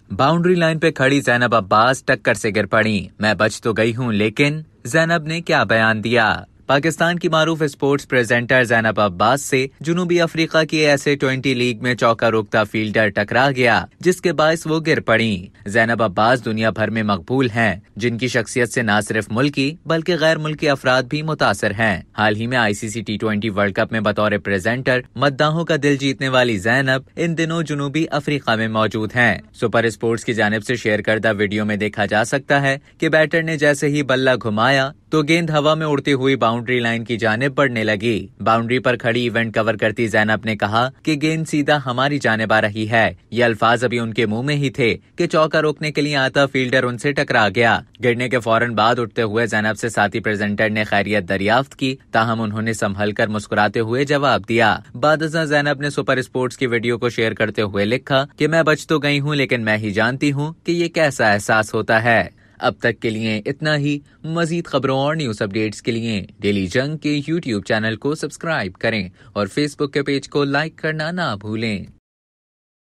Boundary line पे खड़ी ज़ैनब अब्बास टक्कर से गिर पड़ी। मैं बच तो गई हूं, लेकिन ज़ैनब ने क्या बयान दिया। पाकिस्तान की मारूफ स्पोर्ट्स प्रेजेंटर ज़ैनब अब्बास से जुनूबी अफ्रीका की ऐसे-20 लीग में चौका रोकता फील्डर टकरा गया, जिसके बायस वो गिर पड़ी। ज़ैनब अब्बास दुनिया भर में मकबूल हैं, जिनकी शख्सियत से न सिर्फ मुल्की बल्कि गैर मुल्की अफराद भी मुतासर हैं। हाल ही में ICC T20 वर्ल्ड कप में बतौर प्रेजेंटर मद्दाहों का दिल जीतने वाली ज़ैनब इन दिनों जुनूबी अफ्रीका में मौजूद हैं। सुपर स्पोर्ट्स की जानिब से शेयर करदा वीडियो में देखा जा सकता है कि बैटर ने जैसे ही बल्ला घुमाया तो गेंद हवा में उड़ती हुई बाउंड्री लाइन की जानिब बढ़ने लगी। बाउंड्री पर खड़ी इवेंट कवर करती ज़ैनब ने कहा कि गेंद सीधा हमारी जानिब आ रही है। ये अल्फाज अभी उनके मुंह में ही थे कि चौका रोकने के लिए आता फील्डर उनसे टकरा गया। गिरने के फौरन बाद उठते हुए ज़ैनब से साथी प्रेजेंटर ने खैरियत दरियाफ्त की, ताहम उन्होंने संभल कर मुस्कुराते हुए जवाब दिया। बादशाह ज़ैनब ने सुपर स्पोर्ट्स की वीडियो को शेयर करते हुए लिखा कि मैं बच तो गई हूँ, लेकिन मैं ही जानती हूँ कि ये कैसा एहसास होता है। अब तक के लिए इतना ही। मजीद खबरों और न्यूज अपडेट्स के लिए डेली जंग के YouTube चैनल को सब्सक्राइब करें और Facebook के पेज को लाइक करना ना भूलें।